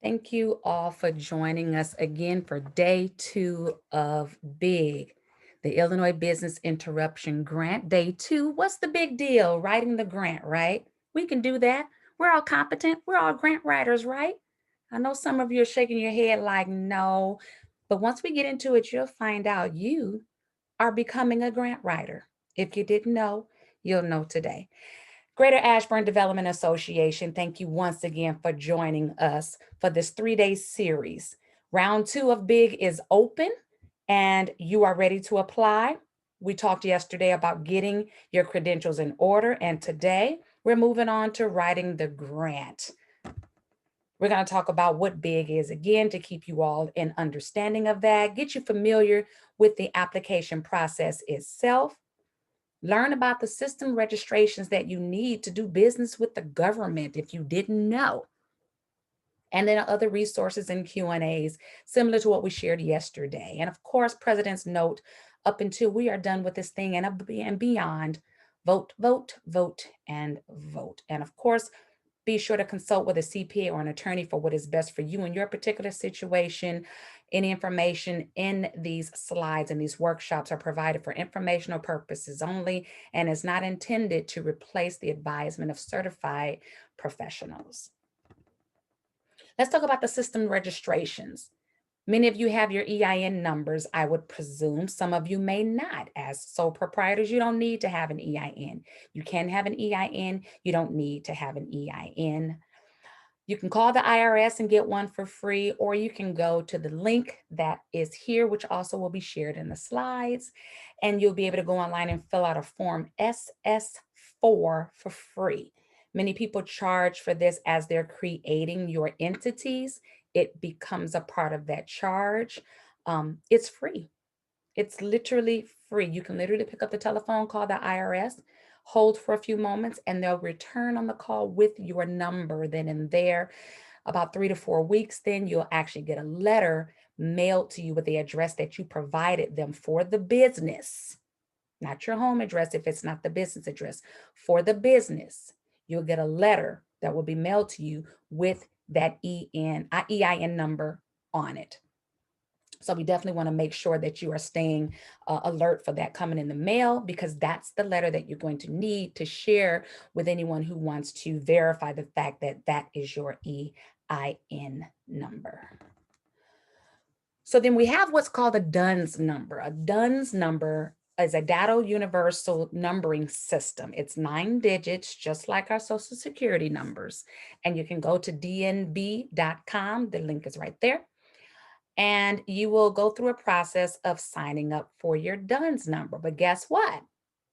Thank you all for joining us again for day 2 of BIG, the Illinois Business Interruption Grant. Day 2, what's the big deal? Writing the grant, right? We can do that. We're all competent. We're all grant writers, right? I know some of you are shaking your head like, no. But once we get into it, you'll find out you are becoming a grant writer. If you didn't know, you'll know today. Greater Ashburn Development Association, thank you once again for joining us for this 3-day series. Round 2 of BIG is open and you are ready to apply. We talked yesterday about getting your credentials in order, and today we're moving on to writing the grant. We're going to talk about what BIG is again to keep you all in understanding of that, get you familiar with the application process itself. Learn about the system registrations that you need to do business with the government if you didn't know. And then other resources and Q&As similar to what we shared yesterday. And of course, President's note up until we are done with this thing and beyond. Vote, vote, vote, and vote. And of course, be sure to consult with a CPA or an attorney for what is best for you in your particular situation. Any information in these slides and these workshops are provided for informational purposes only and is not intended to replace the advisement of certified professionals. Let's talk about the system registrations. Many of you have your EIN numbers, I would presume. Some of you may not. As sole proprietors, you don't need to have an EIN. You can have an EIN. You don't need to have an EIN. You can call the IRS and get one for free, or you can go to the link that is here, which also will be shared in the slides, and you'll be able to go online and fill out a form SS4 for free. Many people charge for this as they're creating your entities. It becomes a part of that charge. It's free. It's literally free. You can literally pick up the telephone, call the IRS, hold for a few moments, and they'll return on the call with your number. Then in there, about 3 to 4 weeks, then you'll actually get a letter mailed to you with the address that you provided them for the business, not your home address if it's not the business address. For the business, you'll get a letter that will be mailed to you with that EIN number on it. So we definitely want to make sure that you are staying alert for that coming in the mail, because that's the letter that you're going to need to share with anyone who wants to verify the fact that that is your EIN number. So then we have what's called a DUNS number. A DUNS number is a data universal numbering system. It's 9 digits, just like our social security numbers. And you can go to dnb.com. The link is right there. And you will go through a process of signing up for your DUNS number. But guess what?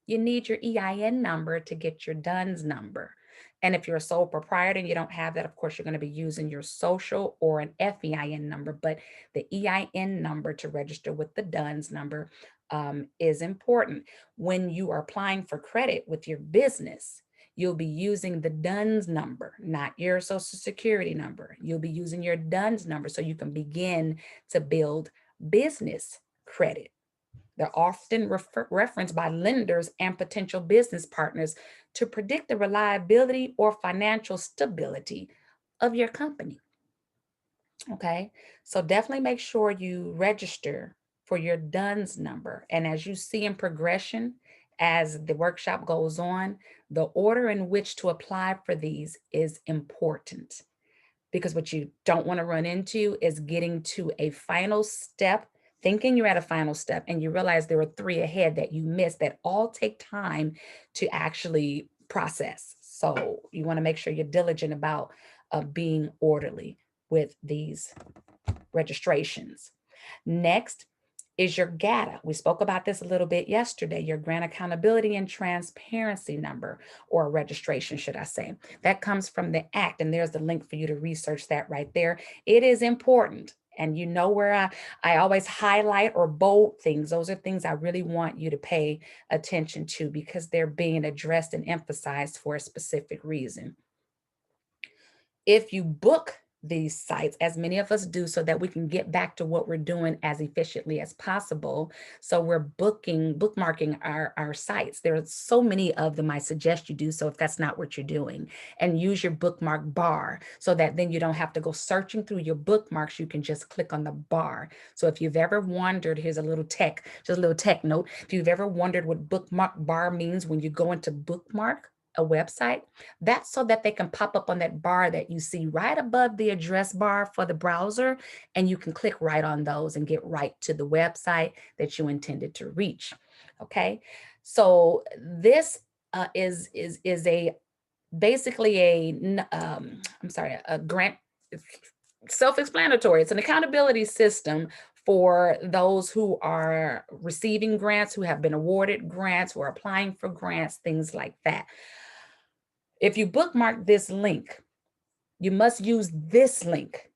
You need your EIN number to get your DUNS number. And if you're a sole proprietor and you don't have that, of course, you're going to be using your social or an FEIN number. But the EIN number to register with the DUNS number is important. When you are applying for credit with your business, you'll be using the DUNS number, not your social security number. You'll be using your DUNS number so you can begin to build business credit. They're often referenced by lenders and potential business partners to predict the reliability or financial stability of your company. Okay, so definitely make sure you register for your DUNS number. And as you see in progression, as the workshop goes on, the order in which to apply for these is important, because what you don't want to run into is getting to a final step, thinking you're at a final step, and you realize there are 3 ahead that you missed that all take time to actually process. So you want to make sure you're diligent about being orderly with these registrations. Next is your GITA. We spoke about this a little bit yesterday, your Grant Accountability and Transparency number, or registration, should I say. That comes from the Act, and there's the link for you to research that right there. It is important. And you know where I always highlight or bold things. Those are things I really want you to pay attention to, because they're being addressed and emphasized for a specific reason. If you book these sites, as many of us do, so that we can get back to what we're doing as efficiently as possible. So we're bookmarking our sites. There are so many of them. I suggest you do so if that's not what you're doing, and use your bookmark bar so that then you don't have to go searching through your bookmarks. You can just click on the bar. So if you've ever wondered, here's a little just a little tech note. If you've ever wondered what bookmark bar means when you go into bookmark a website, that's so that they can pop up on that bar that you see right above the address bar for the browser, and you can click right on those and get right to the website that you intended to reach. Okay, so this is a basically a grant. Self-explanatory. It's an accountability system for those who are receiving grants, who have been awarded grants, who are applying for grants, things like that. If you bookmark this link, you must use this link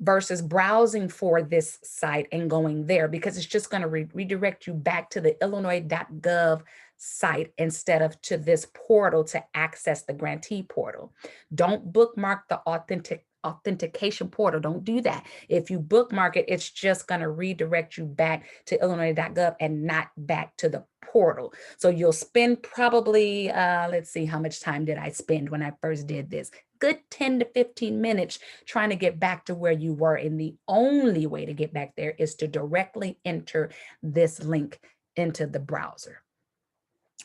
versus browsing for this site and going there, because it's just going to redirect you back to the illinois.gov site instead of to this portal to access the grantee portal. Don't bookmark the authentication portal. Don't do that. If you bookmark it, it's just going to redirect you back to illinois.gov and not back to the portal. So you'll spend probably, let's see, how much time did I spend when I first did this? Good 10 to 15 minutes trying to get back to where you were. And the only way to get back there is to directly enter this link into the browser.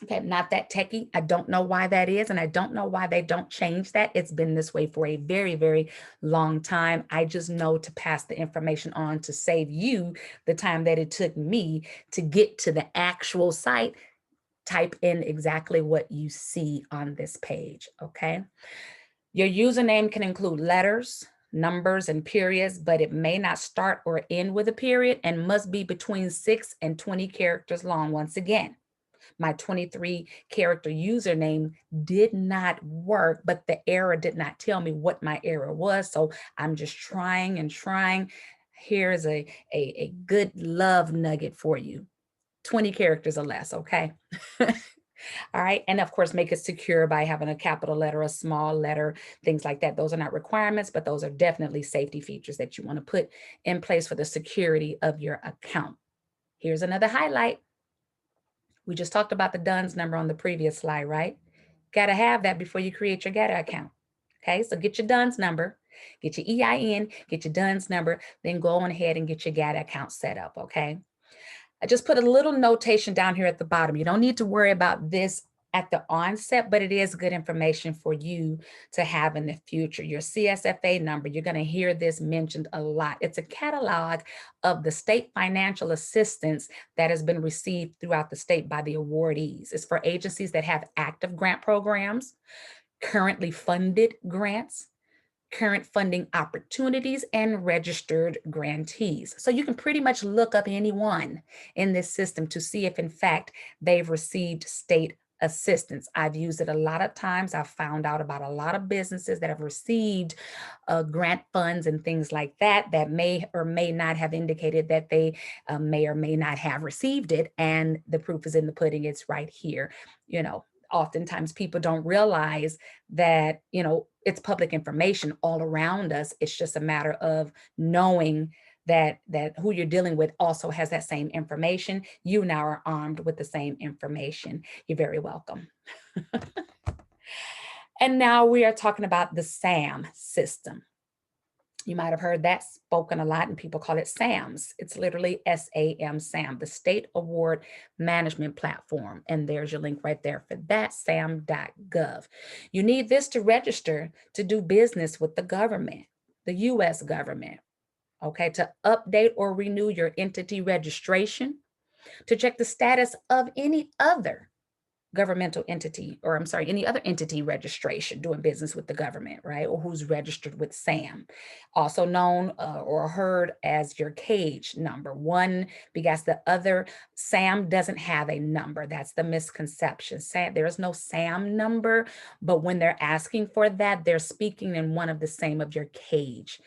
Okay, I'm not that techie. I don't know why that is, and I don't know why they don't change that. It's been this way for a very, very long time. I just know to pass the information on to save you the time that it took me to get to the actual site. Type in exactly what you see on this page, okay? Your username can include letters, numbers, and periods, but it may not start or end with a period and must be between 6 and 20 characters long. Once again, my 23 character username did not work, but the error did not tell me what my error was. So I'm just trying and trying. Here's a good love nugget for you. 20 characters or less, okay? All right. And of course, make it secure by having a capital letter, a small letter, things like that. Those are not requirements, but those are definitely safety features that you want to put in place for the security of your account. Here's another highlight. We just talked about the DUNS number on the previous slide, right? Got to have that before you create your GITA account. Okay, so get your DUNS number, get your EIN, get your DUNS number, then go on ahead and get your GITA account set up, okay? I just put a little notation down here at the bottom. You don't need to worry about this at the onset, but it is good information for you to have in the future. Your CSFA number, you're going to hear this mentioned a lot. It's a catalog of the state financial assistance that has been received throughout the state by the awardees. It's for agencies that have active grant programs, currently funded grants, current funding opportunities, and registered grantees. So you can pretty much look up anyone in this system to see if in fact they've received state assistance. I've used it a lot of times. I've found out about a lot of businesses that have received grant funds and things like that that may or may not have indicated that they may or may not have received it. And the proof is in the pudding. It's right here. You know, oftentimes people don't realize that, you know, it's public information all around us. It's just a matter of knowing that who you're dealing with also has that same information. You now are armed with the same information. You're very welcome. And now we are talking about the SAM system. You might have heard that spoken a lot, and people call it SAMS. It's literally SAM, SAM, the State Award Management Platform. And there's your link right there for that, sam.gov. You need this to register to do business with the government, the US government, okay, to update or renew your entity registration, to check the status of any other governmental entity, or I'm sorry, any other entity registration doing business with the government, right? Or who's registered with SAM, also known or heard as your cage number. One, because the other, SAM doesn't have a number. That's the misconception. There is no SAM number, but when they're asking for that, they're speaking in one of the same of your cage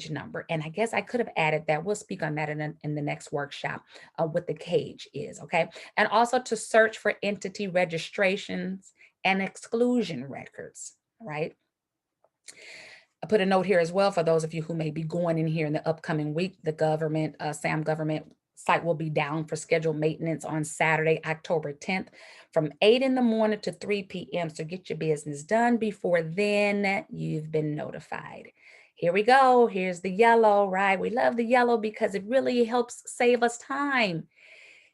number. And I guess I could have added that. We'll speak on that in the next workshop, what the cage is, okay? And also to search for entity registrations and exclusion records, right? I put a note here as well for those of you who may be going in here in the upcoming week. The government, SAM government site will be down for scheduled maintenance on Saturday, October 10th from 8 in the morning to 3 p.m. So get your business done before then. You've been notified. Here we go. Here's the yellow, right? We love the yellow because it really helps save us time.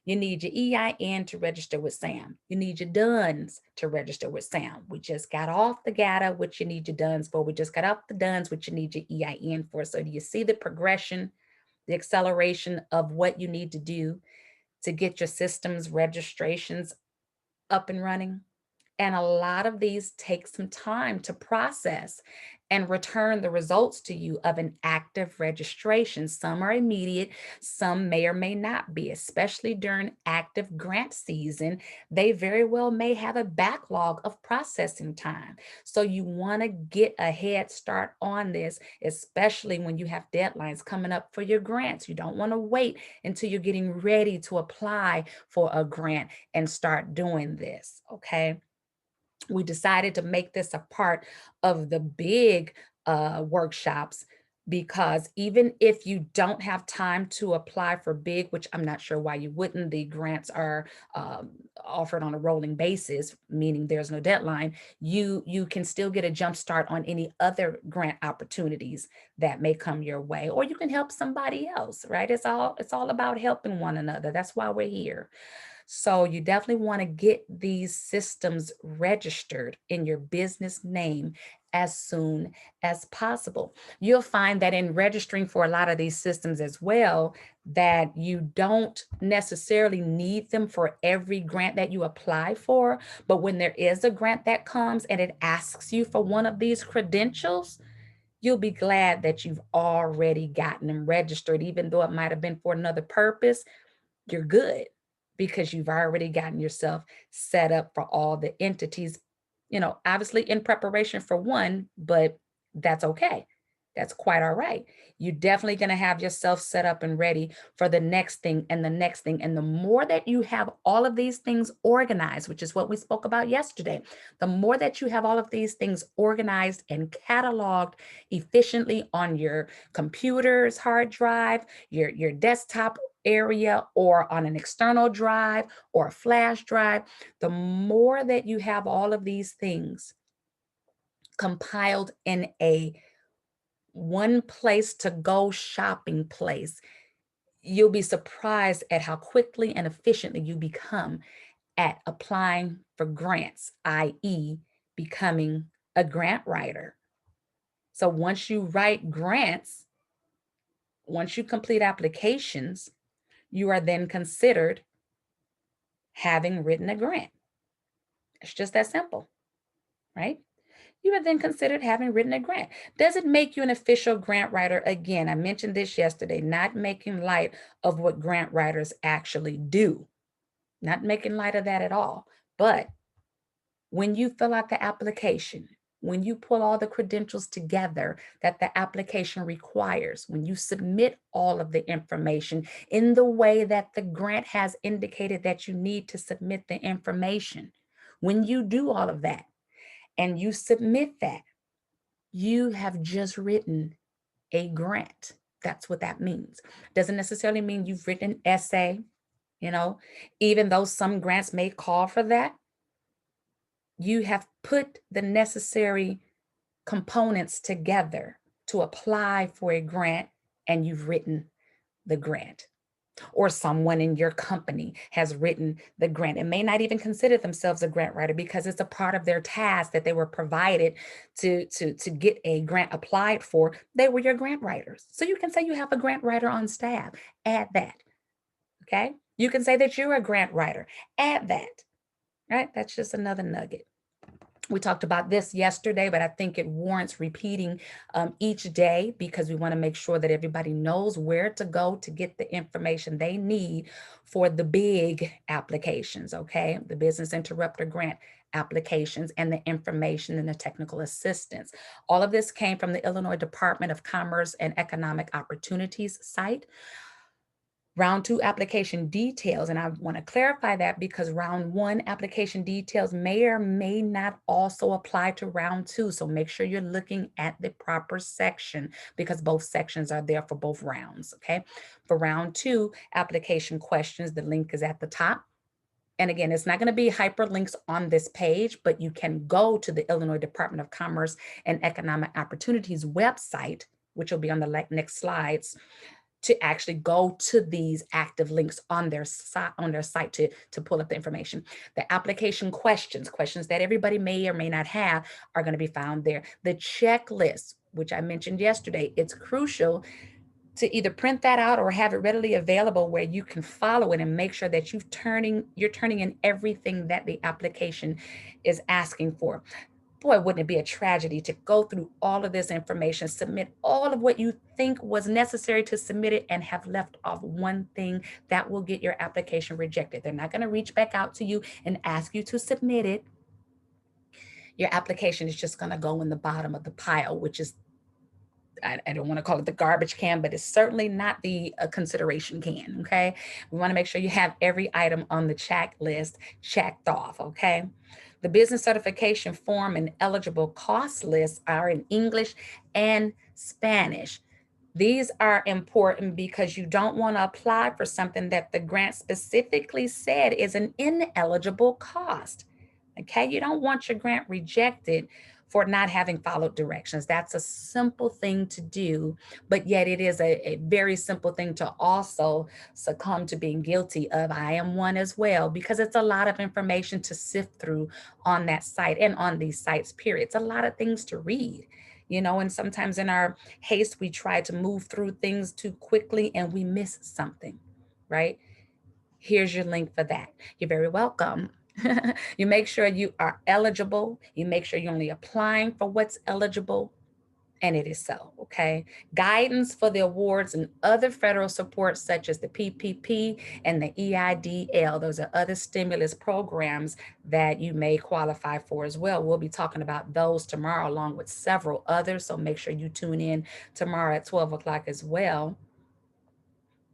You need your EIN to register with SAM. You need your DUNS to register with SAM. We just got off the GITA, which you need your DUNS for. We just got off the DUNS, which you need your EIN for. So do you see the progression, the acceleration of what you need to do to get your systems registrations up and running? And a lot of these take some time to process and return the results to you of an active registration. Some are immediate, some may or may not be, especially during active grant season. They very well may have a backlog of processing time. So you want to get a head start on this, especially when you have deadlines coming up for your grants. You don't want to wait until you're getting ready to apply for a grant and start doing this, okay? We decided to make this a part of the big workshops because even if you don't have time to apply for big, which I'm not sure why you wouldn't, the grants are offered on a rolling basis, meaning there's no deadline, you can still get a jump start on any other grant opportunities that may come your way, or you can help somebody else, right? It's all about helping one another. That's why we're here. So you definitely want to get these systems registered in your business name as soon as possible. You'll find that in registering for a lot of these systems as well, that you don't necessarily need them for every grant that you apply for. But when there is a grant that comes and it asks you for one of these credentials, you'll be glad that you've already gotten them registered, even though it might have been for another purpose. You're good because you've already gotten yourself set up for all the entities, obviously in preparation for one, but that's okay. That's quite all right. You're definitely going to have yourself set up and ready for the next thing and the next thing. And the more that you have all of these things organized, which is what we spoke about yesterday, the more that you have all of these things organized and cataloged efficiently on your computer's hard drive, your desktop area, or on an external drive or a flash drive, the more that you have all of these things compiled in a one place to go shopping place, you'll be surprised at how quickly and efficiently you become at applying for grants, i.e., becoming a grant writer. So once you write grants, once you complete applications, you are then considered having written a grant. It's just that simple, right? You are then considered having written a grant. Does it make you an official grant writer? Again, I mentioned this yesterday, not making light of what grant writers actually do, not making light of that at all. But when you fill out the application, when you pull all the credentials together that the application requires, when you submit all of the information in the way that the grant has indicated that you need to submit the information, when you do all of that and you submit that, you have just written a grant. That's what that means. Doesn't necessarily mean you've written an essay, even though some grants may call for that. You have put the necessary components together to apply for a grant, and you've written the grant. Or someone in your company has written the grant and may not even consider themselves a grant writer because it's a part of their task that they were provided to get a grant applied for. They were your grant writers. So you can say you have a grant writer on staff. Add that. Okay. You can say that you're a grant writer. Add that. Right. That's just another nugget. We talked about this yesterday, but I think it warrants repeating each day because we want to make sure that everybody knows where to go to get the information they need for the big applications, okay? The business interrupter grant applications and the information and the technical assistance. All of this came from the Illinois Department of Commerce and Economic Opportunities site. Round 2 application details, and I want to clarify that because round 1 application details may or may not also apply to round 2. So make sure you're looking at the proper section because both sections are there for both rounds, okay? For round 2 application questions, the link is at the top. And again, it's not going to be hyperlinks on this page, but you can go to the Illinois Department of Commerce and Economic Opportunities website, which will be on the next slides, to actually go to these active links on their site to pull up the information. The application questions that everybody may or may not have, are going to be found there. The checklist, which I mentioned yesterday, it's crucial to either print that out or have it readily available where you can follow it and make sure that you're turning in everything that the application is asking for. Boy, wouldn't it be a tragedy to go through all of this information, submit all of what you think was necessary to submit it, and have left off one thing that will get your application rejected. They're not going to reach back out to you and ask you to submit it. Your application is just going to go in the bottom of the pile, which is, I don't want to call it the garbage can, but it's certainly not the consideration can, okay? We want to make sure you have every item on the checklist checked off, okay? The business certification form and eligible cost lists are in English and Spanish. These are important because you don't want to apply for something that the grant specifically said is an ineligible cost. Okay, you don't want your grant rejected for not having followed directions. That's a simple thing to do, but yet it is a very simple thing to also succumb to being guilty of. I am one as well, because it's a lot of information to sift through on that site and on these sites, period. It's a lot of things to read, and sometimes in our haste, we try to move through things too quickly and we miss something, right? Here's your link for that. You're very welcome. You make sure you are eligible. You make sure you're only applying for what's eligible, and it is so, okay? Guidance for the awards and other federal support, such as the PPP and the EIDL. Those are other stimulus programs that you may qualify for as well. We'll be talking about those tomorrow, along with several others. So make sure you tune in tomorrow at 12 o'clock as well.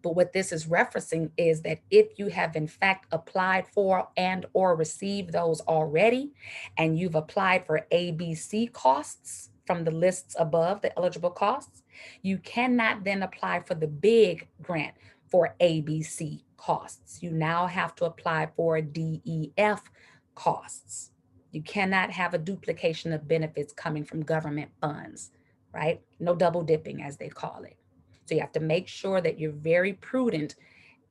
But what this is referencing is that if you have in fact applied for and or received those already, and you've applied for ABC costs from the lists above, the eligible costs, you cannot then apply for the big grant for ABC costs. You now have to apply for DEF costs. You cannot have a duplication of benefits coming from government funds, right? No double dipping, as they call it. So you have to make sure that you're very prudent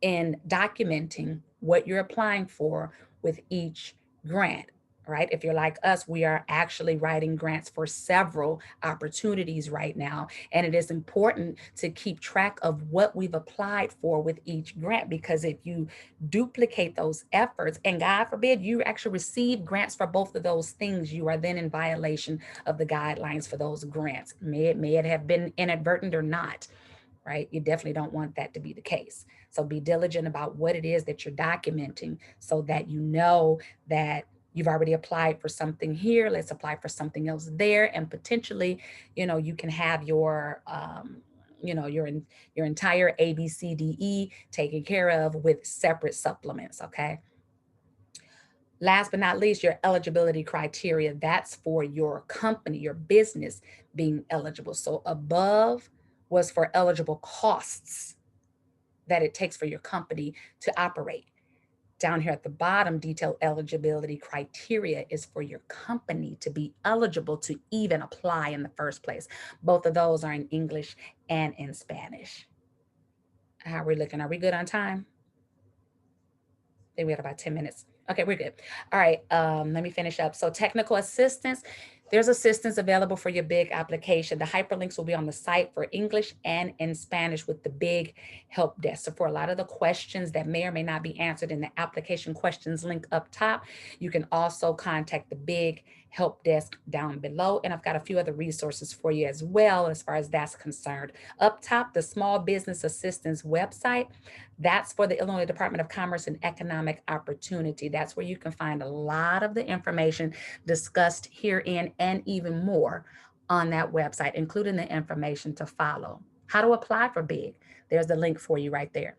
in documenting what you're applying for with each grant, right? If you're like us, we are actually writing grants for several opportunities right now. And it is important to keep track of what we've applied for with each grant, because if you duplicate those efforts, and God forbid you actually receive grants for both of those things, you are then in violation of the guidelines for those grants. May it have been inadvertent or not, right? You definitely don't want that to be the case. So be diligent about what it is that you're documenting so that you know that you've already applied for something here. Let's apply for something else there. And potentially, you can have your, your entire ABCDE taken care of with separate supplements, okay? Last but not least, your eligibility criteria. That's for your company, your business being eligible. So above was for eligible costs that it takes for your company to operate. Down here at the bottom, detailed eligibility criteria is for your company to be eligible to even apply in the first place. Both of those are in English and in Spanish. How are we looking? Are we good on time? I think we had about 10 minutes. Okay, we're good. All right, let me finish up. So technical assistance, there's assistance available for your big application. The hyperlinks will be on the site for English and in Spanish with the big help desk. So for a lot of the questions that may or may not be answered in the application questions link up top, you can also contact the big help desk down below. And I've got a few other resources for you as well, as far as that's concerned. Up top, the Small Business Assistance website, that's for the Illinois Department of Commerce and Economic Opportunity. That's where you can find a lot of the information discussed herein and even more on that website, including the information to follow. How to apply for BIG. There's the link for you right there.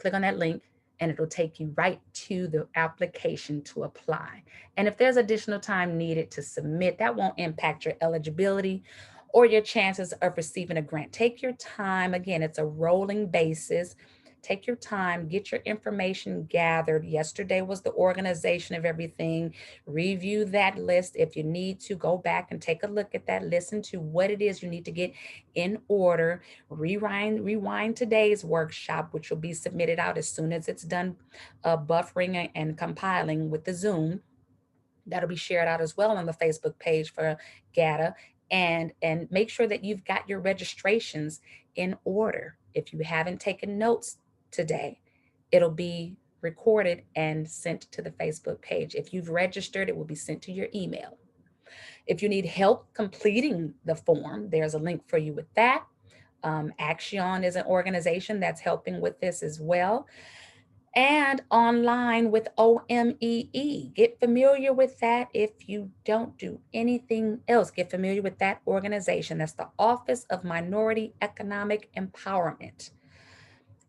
Click on that link and it'll take you right to the application to apply. And if there's additional time needed to submit, that won't impact your eligibility or your chances of receiving a grant. Take your time. Again, it's a rolling basis. Take your time, get your information gathered. Yesterday was the organization of everything. Review that list. If you need to, go back and take a look at that. Listen to what it is you need to get in order. Rewind today's workshop, which will be submitted out as soon as it's done buffering and compiling with the Zoom. That'll be shared out as well on the Facebook page for GATA. And make sure that you've got your registrations in order. If you haven't taken notes today, it'll be recorded and sent to the Facebook page. If you've registered, it will be sent to your email. If you need help completing the form, there's a link for you with that. Action is an organization that's helping with this as well. And online with OMEE. Get familiar with that if you don't do anything else. Get familiar with that organization. That's the Office of Minority Economic Empowerment.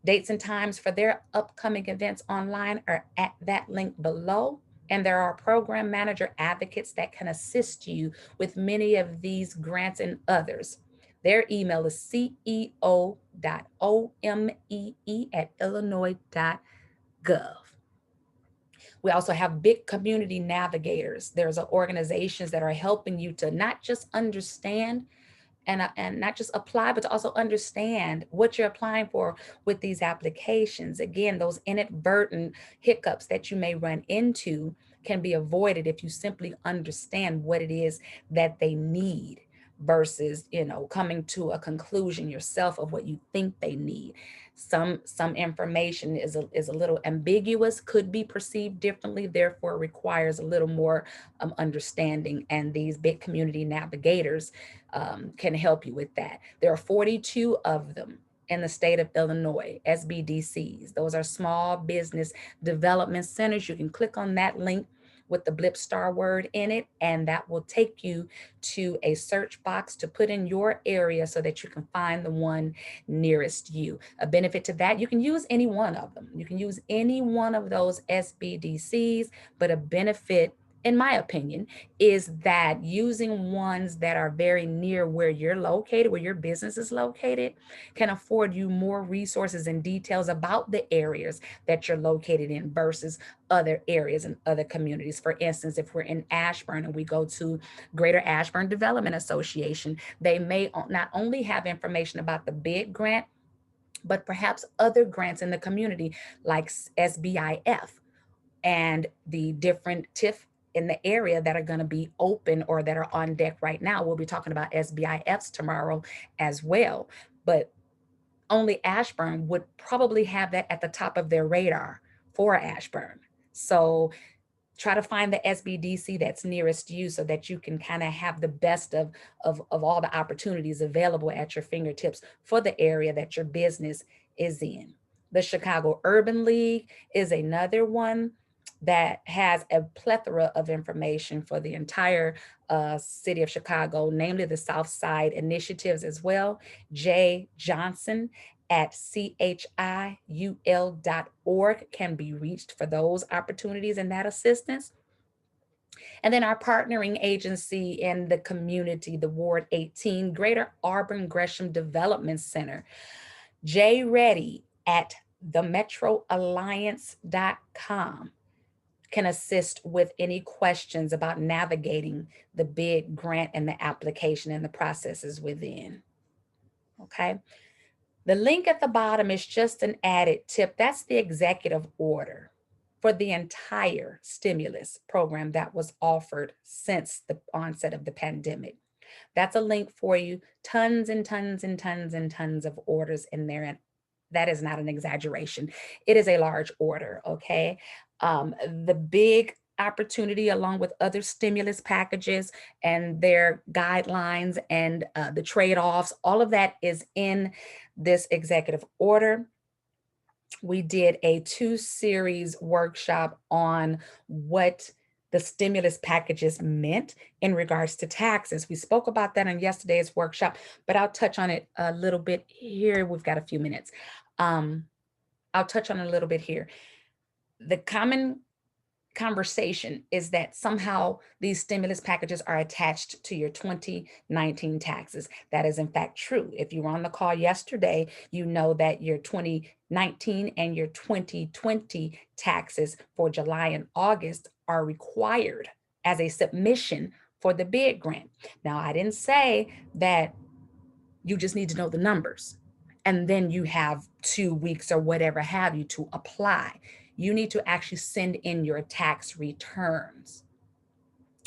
Dates and times for their upcoming events online are at that link below. And there are program manager advocates that can assist you with many of these grants and others. Their email is ceo.omee@illinois.gov. We also have big community navigators. There's organizations that are helping you to not just understand and not just apply, but to also understand what you're applying for with these applications. Again, those inadvertent hiccups that you may run into can be avoided if you simply understand what it is that they need versus, coming to a conclusion yourself of what you think they need. Some information is a little ambiguous, could be perceived differently, therefore requires a little more understanding. And these big community navigators can help you with that. There are 42 of them in the state of Illinois, SBDCs. Those are small business development centers. You can click on that link with the blip star word in it, and that will take you to a search box to put in your area so that you can find the one nearest you. A benefit to that, you can use any one of them. You can use any one of those SBDCs, but a benefit, in my opinion, is that using ones that are very near where you're located, where your business is located, can afford you more resources and details about the areas that you're located in versus other areas and other communities. For instance, if we're in Ashburn and we go to Greater Ashburn Development Association, they may not only have information about the big grant, but perhaps other grants in the community like SBIF and the different TIF in the area that are going to be open or that are on deck right now. We'll be talking about SBIFs tomorrow as well, but only Ashburn would probably have that at the top of their radar for Ashburn. So try to find the SBDC that's nearest you so that you can kind of have the best of all the opportunities available at your fingertips for the area that your business is in. The Chicago Urban League is another one that has a plethora of information for the entire city of Chicago, namely the South Side initiatives as well. Jay Johnson at chiul.org can be reached for those opportunities and that assistance. And then our partnering agency in the community, the Ward 18 Greater Auburn Gresham Development Center, Jay Reddy at themetroalliance.com can assist with any questions about navigating the big grant and the application and the processes within. Okay. The link at the bottom is just an added tip. That's the executive order for the entire stimulus program that was offered since the onset of the pandemic. That's a link for you. Tons and tons and tons and tons of orders in there. And that is not an exaggeration. It is a large order, okay? The big opportunity, along with other stimulus packages and their guidelines and the trade-offs, all of that is in this executive order. We did a 2-series workshop on what the stimulus packages meant in regards to taxes. We spoke about that in yesterday's workshop, but I'll touch on it a little bit here. We've got a few minutes. I'll touch on it a little bit here. The common conversation is that somehow these stimulus packages are attached to your 2019 taxes. That is in fact true. If you were on the call yesterday, you know that your 2019 and your 2020 taxes for July and August are required as a submission for the bid grant. Now, I didn't say that you just need to know the numbers and then you have 2 weeks or whatever have you to apply. You need to actually send in your tax returns.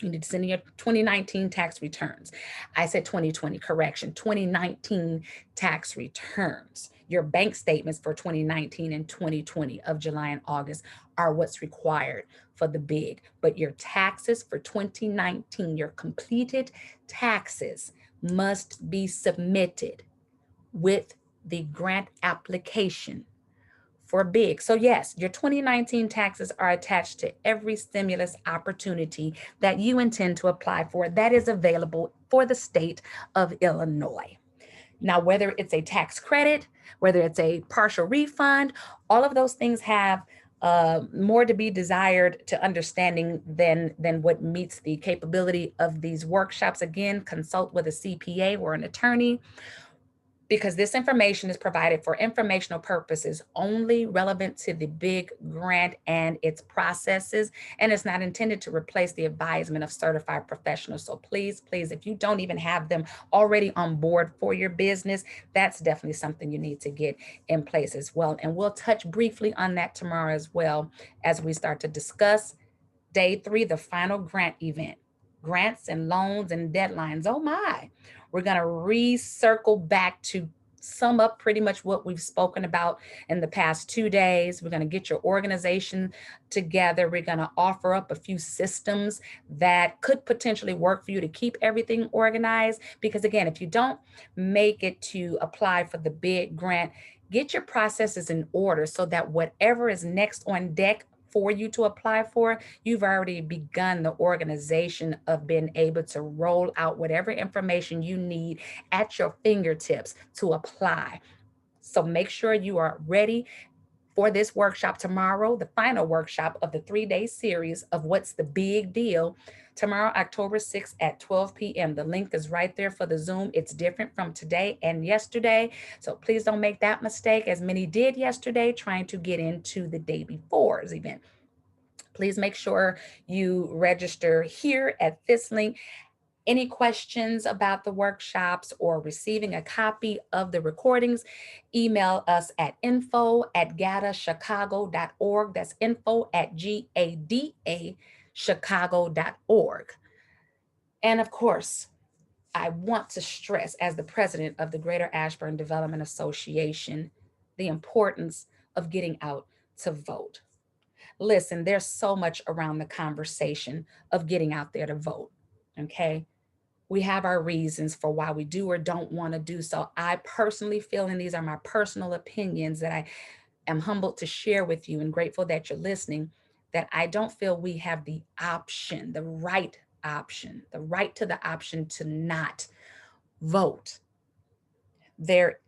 You need to send in your 2019 tax returns. I said 2020, correction, 2019 tax returns. Your bank statements for 2019 and 2020 of July and August are what's required for the big. But your taxes for 2019, your completed taxes must be submitted with the grant application for big. So yes, your 2019 taxes are attached to every stimulus opportunity that you intend to apply for that is available for the state of Illinois. Now, whether it's a tax credit, whether it's a partial refund, all of those things have more to be desired to understanding than what meets the capability of these workshops. Again, consult with a CPA or an attorney, because this information is provided for informational purposes only, relevant to the big grant and its processes, and it's not intended to replace the advisement of certified professionals. So please, if you don't even have them already on board for your business, that's definitely something you need to get in place as well. And we'll touch briefly on that tomorrow as well as we start to discuss day 3, the final grant event. Grants and loans and deadlines. Oh my. We're going to recircle back to sum up pretty much what we've spoken about in the past 2 days. We're going to get your organization together. We're going to offer up a few systems that could potentially work for you to keep everything organized. Because again, if you don't make it to apply for the big grant, get your processes in order so that whatever is next on deck for you to apply for, you've already begun the organization of being able to roll out whatever information you need at your fingertips to apply. So make sure you are ready for this workshop tomorrow, the final workshop of the 3-day series of What's the Big Deal, tomorrow, October 6th at 12 p.m. The link is right there for the Zoom. It's different from today and yesterday. So please don't make that mistake as many did yesterday trying to get into the day before's event. Please make sure you register here at this link. Any questions about the workshops or receiving a copy of the recordings, email us at info@gadachicago.org. That's info@GADA-chicago.org. And of course, I want to stress, as the president of the Greater Ashburn Development Association, the importance of getting out to vote. Listen, there's so much around the conversation of getting out there to vote, okay? We have our reasons for why we do or don't want to do so. I personally feel, and these are my personal opinions that I am humbled to share with you and grateful that you're listening, that I don't feel we have the option, the right to the option to not vote. There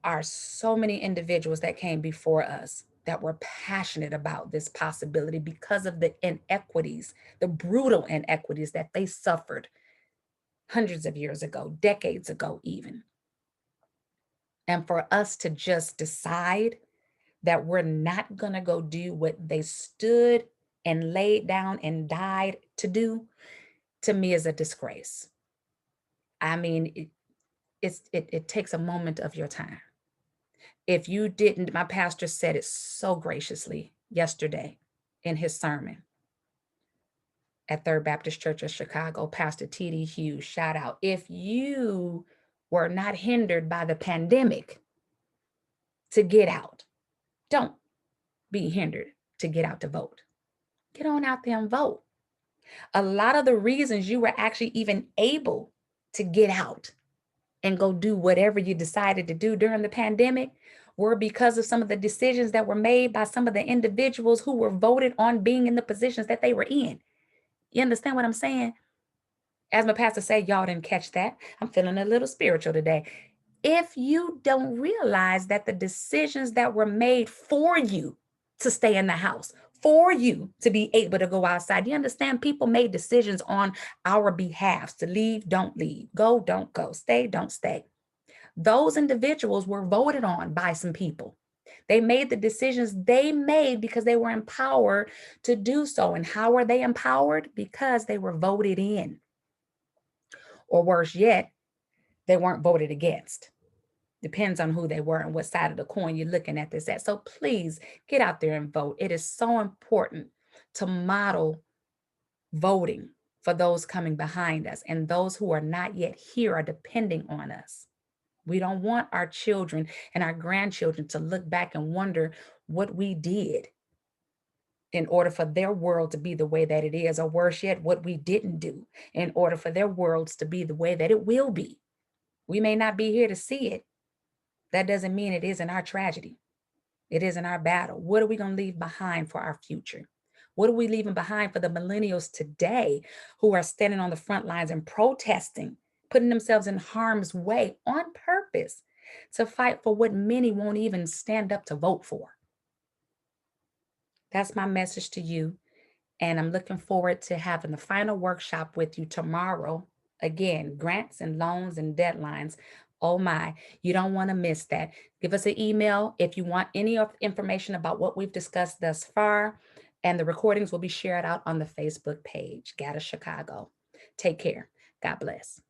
are so many individuals that came before us that were passionate about this possibility because of the inequities, the brutal inequities that they suffered hundreds of years ago, decades ago even. And for us to just decide that we're not going to go do what they stood and laid down and died to do, to me is a disgrace. I mean, it takes a moment of your time. If you didn't, my pastor said it so graciously yesterday in his sermon at Third Baptist Church of Chicago, Pastor T.D. Hughes, shout out. If you were not hindered by the pandemic to get out, don't be hindered to get out to vote. Get on out there and vote. A lot of the reasons you were actually even able to get out and go do whatever you decided to do during the pandemic were because of some of the decisions that were made by some of the individuals who were voted on being in the positions that they were in. You understand what I'm saying? As my pastor said, y'all didn't catch that. I'm feeling a little spiritual today. if you don't realize that the decisions that were made for you to stay in the house, for you to be able to go outside, you understand people made decisions on our behalf to leave, don't leave, go, don't go, stay, don't stay. Those individuals were voted on by some people. They made the decisions they made because they were empowered to do so. And how were they empowered? Because they were voted in. Or worse yet, they weren't voted against. Depends on who they were and what side of the coin you're looking at this at. So please get out there and vote. It is so important to model voting for those coming behind us, and those who are not yet here are depending on us. We don't want our children and our grandchildren to look back and wonder what we did in order for their world to be the way that it is, or worse yet, what we didn't do in order for their worlds to be the way that it will be. We may not be here to see it. That doesn't mean it isn't our tragedy. It isn't our battle. What are we going to leave behind for our future? What are we leaving behind for the millennials today who are standing on the front lines and protesting, putting themselves in harm's way on purpose to fight for what many won't even stand up to vote for? That's my message to you. And I'm looking forward to having the final workshop with you tomorrow. Again, grants and loans and deadlines. Oh my, you don't want to miss that. Give us an email if you want any of information about what we've discussed thus far. And the recordings will be shared out on the Facebook page, GATA Chicago. Take care. God bless.